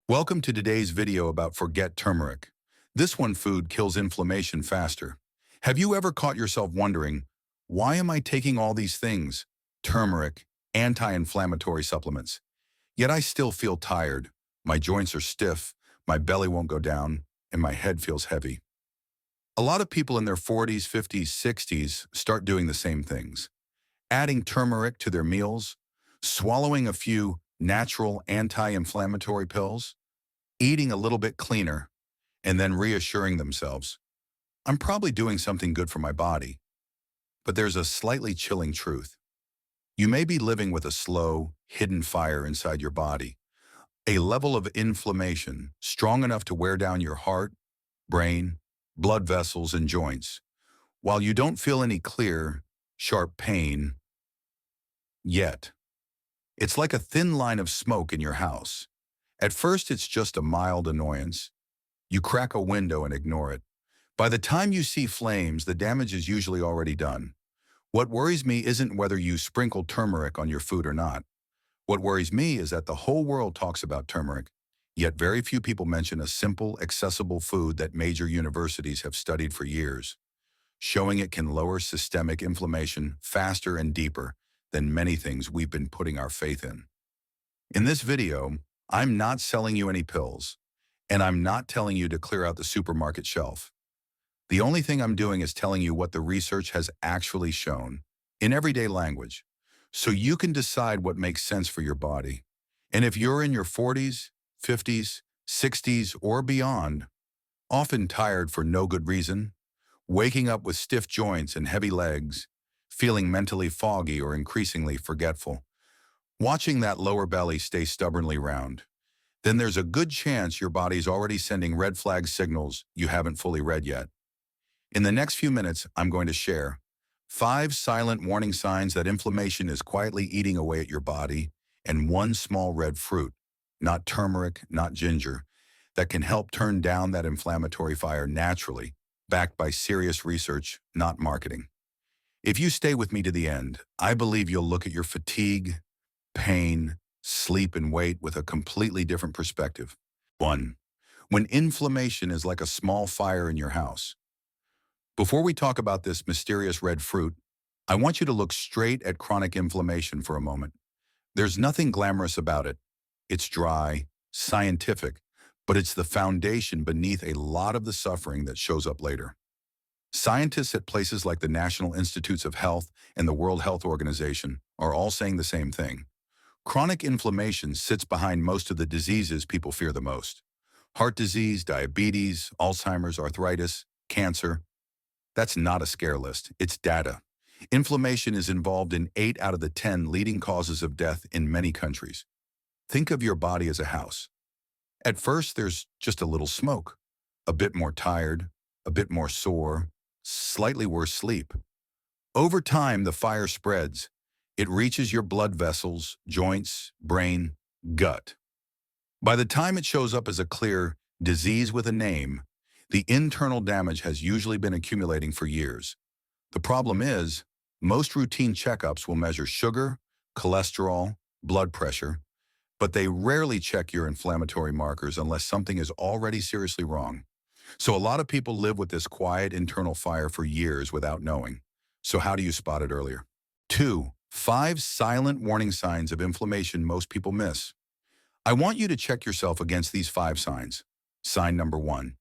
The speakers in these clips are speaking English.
Welcome to today's video about forget turmeric. This one food kills inflammation faster. Have you ever caught yourself wondering, why am I taking all these things? Turmeric, anti-inflammatory supplements. Yet I still feel tired. My joints are stiff, my belly won't go down, and my head feels heavy. A lot of people in their 40s, 50s, 60s start doing the same things. Adding turmeric to their meals, swallowing a few natural anti-inflammatory pills, eating a little bit cleaner, and then reassuring themselves, I'm probably doing something good for my body. But there's a slightly chilling truth. You may be living with a slow, hidden fire inside your body, a level of inflammation strong enough to wear down your heart, brain, blood vessels, and joints. While you don't feel any clear, sharp pain yet, it's like a thin line of smoke in your house. At first, it's just a mild annoyance. You crack a window and ignore it. By the time you see flames, the damage is usually already done. What worries me isn't whether you sprinkle turmeric on your food or not. What worries me is that the whole world talks about turmeric, yet very few people mention a simple, accessible food that major universities have studied for years, showing it can lower systemic inflammation faster and deeper than many things we've been putting our faith in. In this video, I'm not selling you any pills, and I'm not telling you to clear out the supermarket shelf. The only thing I'm doing is telling you what the research has actually shown in everyday language, so you can decide what makes sense for your body. And if you're in your 40s, 50s, 60s, or beyond, often tired for no good reason, waking up with stiff joints and heavy legs, feeling mentally foggy or increasingly forgetful, watching that lower belly stay stubbornly round, then there's a good chance your body's already sending red flag signals you haven't fully read yet. In the next few minutes, I'm going to share 5 silent warning signs that inflammation is quietly eating away at your body, and one small red fruit, not turmeric, not ginger, that can help turn down that inflammatory fire naturally, backed by serious research, not marketing. If you stay with me to the end, I believe you'll look at your fatigue, pain, sleep, and weight with a completely different perspective. 1. When inflammation is like a small fire in your house. Before we talk about this mysterious red fruit, I want you to look straight at chronic inflammation for a moment. There's nothing glamorous about it. It's dry, scientific, but it's the foundation beneath a lot of the suffering that shows up later. Scientists at places like the National Institutes of Health and the World Health Organization are all saying the same thing. Chronic inflammation sits behind most of the diseases people fear the most. Heart disease, diabetes, Alzheimer's, arthritis, cancer. That's not a scare list, it's data. Inflammation is involved in 8 out of the 10 leading causes of death in many countries. Think of your body as a house. At first, there's just a little smoke, a bit more tired, a bit more sore, slightly worse sleep. Over time, the fire spreads. It reaches your blood vessels, joints, brain, gut. By the time it shows up as a clear disease with a name, the internal damage has usually been accumulating for years. The problem is, most routine checkups will measure sugar, cholesterol, blood pressure, but they rarely check your inflammatory markers unless something is already seriously wrong. So a lot of people live with this quiet internal fire for years without knowing. So how do you spot it earlier? 2. 5 silent warning signs of inflammation most people miss. I want you to check yourself against these 5 signs. Sign number 1.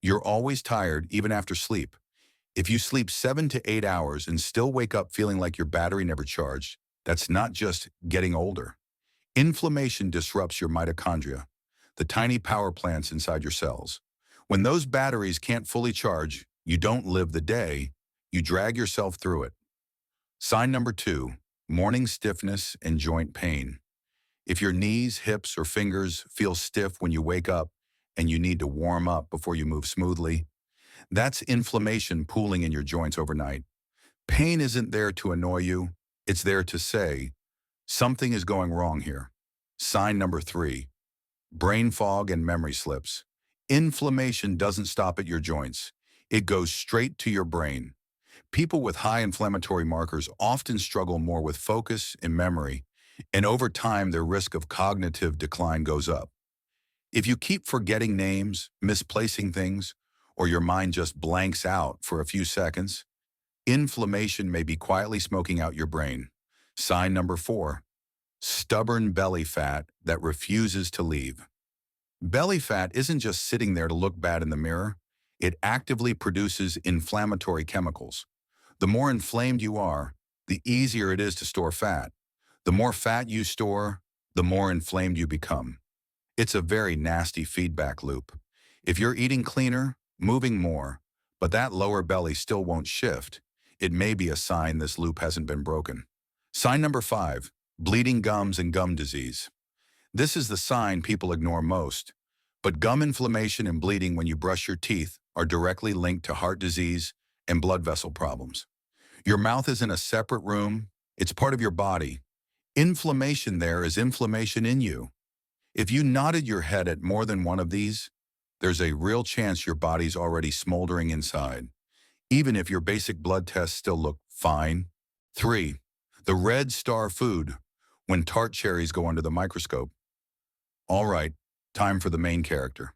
You're always tired, even after sleep. If you sleep 7 to 8 hours and still wake up feeling like your battery never charged, that's not just getting older. Inflammation disrupts your mitochondria, the tiny power plants inside your cells. When those batteries can't fully charge, you don't live the day, you drag yourself through it. Sign number 2, morning stiffness and joint pain. If your knees, hips, or fingers feel stiff when you wake up and you need to warm up before you move smoothly, that's inflammation pooling in your joints overnight. Pain isn't there to annoy you, it's there to say, something is going wrong here. Sign number 3, brain fog and memory slips. Inflammation doesn't stop at your joints. It goes straight to your brain. People with high inflammatory markers often struggle more with focus and memory, and over time their risk of cognitive decline goes up. If you keep forgetting names, misplacing things, or your mind just blanks out for a few seconds, inflammation may be quietly smoking out your brain. Sign number 4, stubborn belly fat that refuses to leave. Belly fat isn't just sitting there to look bad in the mirror. It actively produces inflammatory chemicals. The more inflamed you are, the easier it is to store fat. The more fat you store, the more inflamed you become. It's a very nasty feedback loop. If you're eating cleaner, moving more, but that lower belly still won't shift, it may be a sign this loop hasn't been broken. Sign number 5, bleeding gums and gum disease. This is the sign people ignore most. But gum inflammation and bleeding when you brush your teeth are directly linked to heart disease and blood vessel problems. Your mouth isn't a separate room, it's part of your body. Inflammation there is inflammation in you. If you nodded your head at more than one of these, there's a real chance your body's already smoldering inside, even if your basic blood tests still look fine. 3. The red star food, when tart cherries go under the microscope. All right, time for the main character.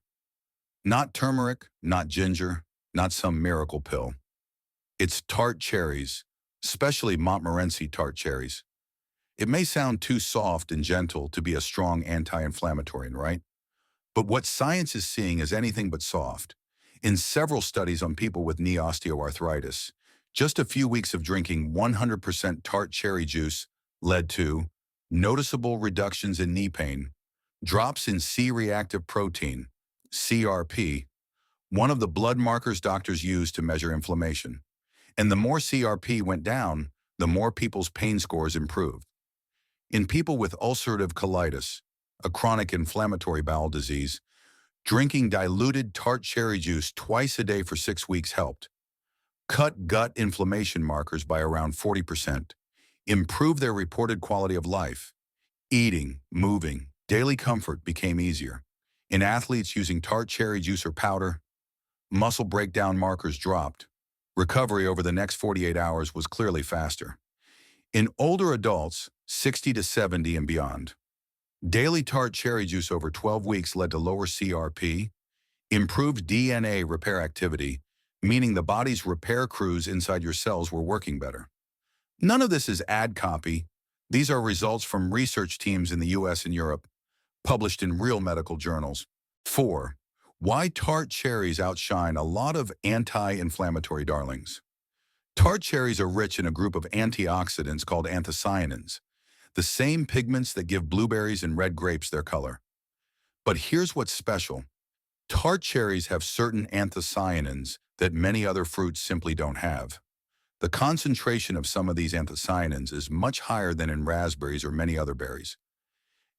Not turmeric, not ginger, not some miracle pill. It's tart cherries, especially Montmorency tart cherries. It may sound too soft and gentle to be a strong anti-inflammatory, right? But what science is seeing is anything but soft. In several studies on people with knee osteoarthritis, just a few weeks of drinking 100% tart cherry juice led to noticeable reductions in knee pain, drops in C-reactive protein, CRP, one of the blood markers doctors use to measure inflammation. And the more CRP went down, the more people's pain scores improved. In people with ulcerative colitis, a chronic inflammatory bowel disease, drinking diluted tart cherry juice twice a day for 6 weeks helped. Cut gut inflammation markers by around 40%. Improve their reported quality of life. Eating, moving, daily comfort became easier. In athletes using tart cherry juice or powder, muscle breakdown markers dropped. Recovery over the next 48 hours was clearly faster. In older adults, 60 to 70 and beyond, daily tart cherry juice over 12 weeks led to lower CRP, improved DNA repair activity, meaning the body's repair crews inside your cells were working better. None of this is ad copy. These are results from research teams in the US and Europe, published in real medical journals. 4. Why tart cherries outshine a lot of anti-inflammatory darlings. Tart cherries are rich in a group of antioxidants called anthocyanins, the same pigments that give blueberries and red grapes their color. But here's what's special. Tart cherries have certain anthocyanins that many other fruits simply don't have. The concentration of some of these anthocyanins is much higher than in raspberries or many other berries.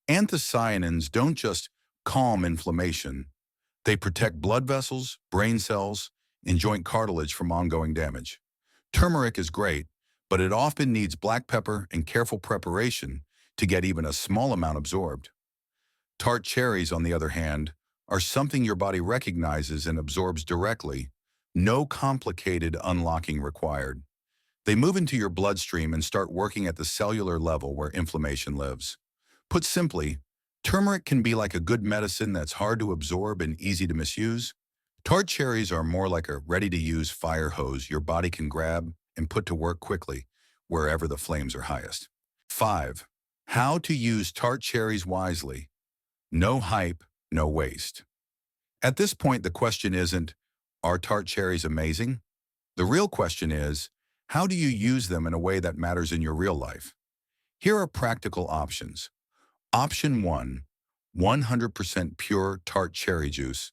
Anthocyanins don't just calm inflammation, they protect blood vessels, brain cells, and joint cartilage from ongoing damage. Turmeric is great, but it often needs black pepper and careful preparation to get even a small amount absorbed. Tart cherries, on the other hand, are something your body recognizes and absorbs directly, no complicated unlocking required. They move into your bloodstream and start working at the cellular level where inflammation lives. Put simply, turmeric can be like a good medicine that's hard to absorb and easy to misuse. Tart cherries are more like a ready-to-use fire hose your body can grab and put to work quickly, wherever the flames are highest. 5. How to use tart cherries wisely. No hype, no waste. At this point, the question isn't, are tart cherries amazing? The real question is, how do you use them in a way that matters in your real life? Here are practical options. Option 1, 100% pure tart cherry juice.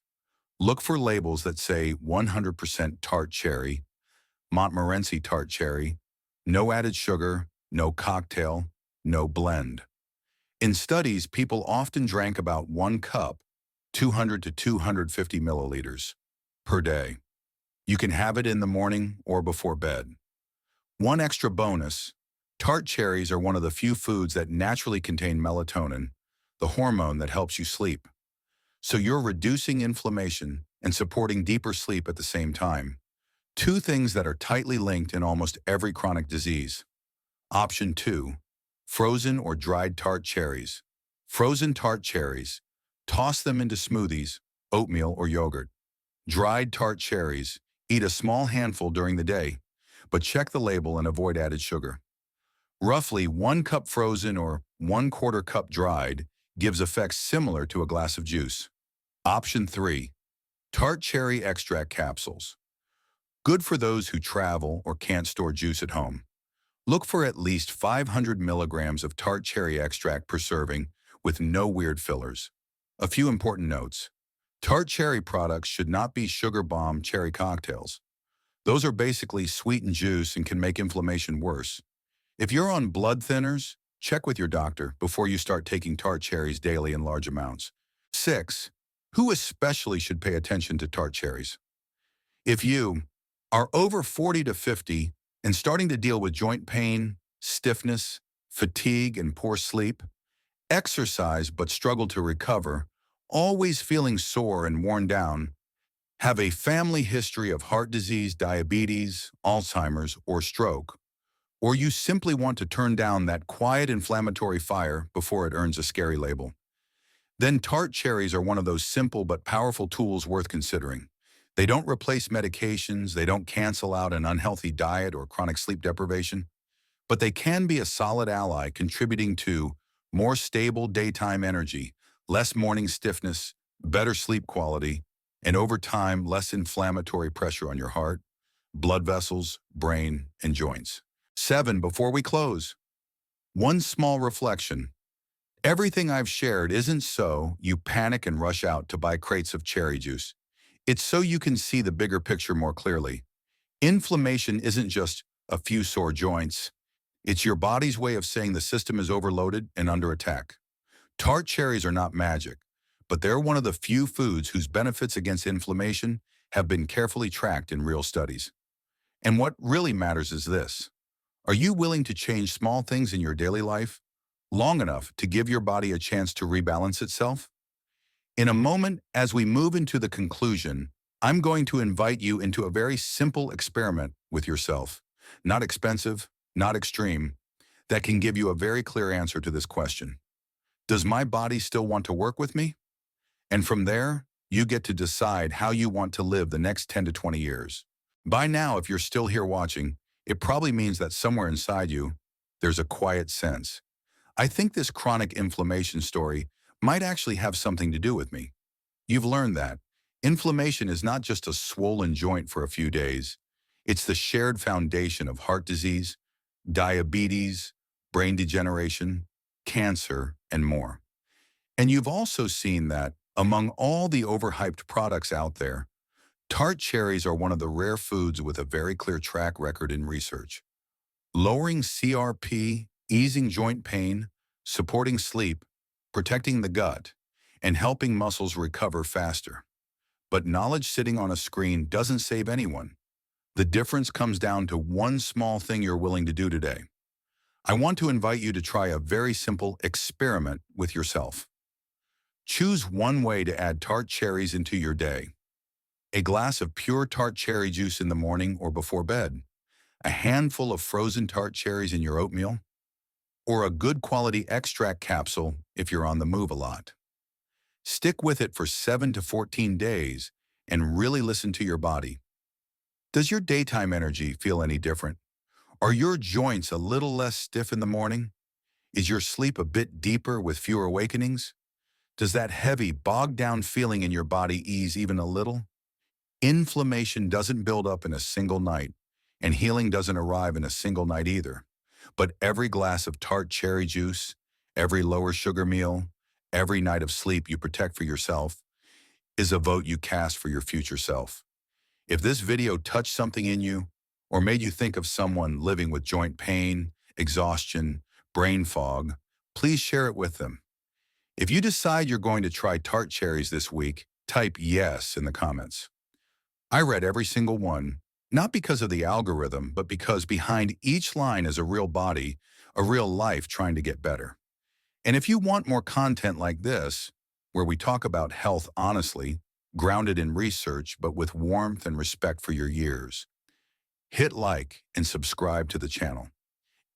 Look for labels that say 100% tart cherry, Montmorency tart cherry, no added sugar, no cocktail, no blend. In studies, people often drank about 1 cup, 200 to 250 milliliters, per day. You can have it in the morning or before bed. One extra bonus, tart cherries are one of the few foods that naturally contain melatonin, the hormone that helps you sleep. So you're reducing inflammation and supporting deeper sleep at the same time. 2 things that are tightly linked in almost every chronic disease. Option 2, frozen or dried tart cherries. Frozen tart cherries, Toss them into smoothies, oatmeal, or yogurt. Dried tart cherries. Eat a small handful during the day, but check the label and avoid added sugar. Roughly 1 cup frozen or 1/4 cup dried gives effects similar to a glass of juice. Option 3. Tart cherry extract capsules. Good for those who travel or can't store juice at home. Look for at least 500 milligrams of tart cherry extract per serving with no weird fillers. A few important notes. Tart cherry products should not be sugar bomb cherry cocktails. Those are basically sweetened juice and can make inflammation worse. If you're on blood thinners, check with your doctor before you start taking tart cherries daily in large amounts. 6. Who especially should pay attention to tart cherries? If you are over 40 to 50 and starting to deal with joint pain, stiffness, fatigue, and poor sleep, exercise but struggle to recover, always feeling sore and worn down, have a family history of heart disease, diabetes, Alzheimer's, or stroke, or you simply want to turn down that quiet inflammatory fire before it earns a scary label, then tart cherries are one of those simple but powerful tools worth considering. They don't replace medications, they don't cancel out an unhealthy diet or chronic sleep deprivation, but they can be a solid ally contributing to more stable daytime energy, less morning stiffness, better sleep quality, and over time, less inflammatory pressure on your heart, blood vessels, brain, and joints. 7. Before we close, one small reflection. Everything I've shared isn't so you panic and rush out to buy crates of cherry juice. It's so you can see the bigger picture more clearly. Inflammation isn't just a few sore joints. It's your body's way of saying the system is overloaded and under attack. Tart cherries are not magic, but they're one of the few foods whose benefits against inflammation have been carefully tracked in real studies. And what really matters is this. Are you willing to change small things in your daily life long enough to give your body a chance to rebalance itself? In a moment, as we move into the conclusion, I'm going to invite you into a very simple experiment with yourself. Not expensive, not extreme, that can give you a very clear answer to this question. Does my body still want to work with me? And from there, you get to decide how you want to live the next 10 to 20 years. By now, if you're still here watching, it probably means that somewhere inside you, there's a quiet sense. I think this chronic inflammation story might actually have something to do with me. You've learned that inflammation is not just a swollen joint for a few days. It's the shared foundation of heart disease, diabetes, brain degeneration, cancer, and more. And you've also seen that among all the overhyped products out there, tart cherries are one of the rare foods with a very clear track record in research. Lowering CRP, easing joint pain, supporting sleep, protecting the gut, and helping muscles recover faster. But knowledge sitting on a screen doesn't save anyone. The difference comes down to one small thing you're willing to do today. I want to invite you to try a very simple experiment with yourself. Choose one way to add tart cherries into your day. A glass of pure tart cherry juice in the morning or before bed, a handful of frozen tart cherries in your oatmeal, or a good quality extract capsule if you're on the move a lot. Stick with it for 7 to 14 days and really listen to your body. Does your daytime energy feel any different? Are your joints a little less stiff in the morning? Is your sleep a bit deeper with fewer awakenings? Does that heavy, bogged down feeling in your body ease even a little? Inflammation doesn't build up in a single night, and healing doesn't arrive in a single night either. But every glass of tart cherry juice, every lower sugar meal, every night of sleep you protect for yourself is a vote you cast for your future self. If this video touched something in you or made you think of someone living with joint pain, exhaustion, brain fog, please share it with them. If you decide you're going to try tart cherries this week, type yes in the comments. I read every single one, not because of the algorithm, but because behind each line is a real body, a real life trying to get better. And if you want more content like this, where we talk about health honestly, grounded in research, but with warmth and respect for your years, hit like and subscribe to the channel.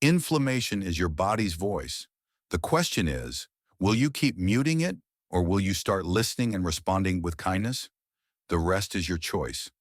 Inflammation is your body's voice. The question is, will you keep muting it Or will you start listening and responding with kindness? The rest is your choice.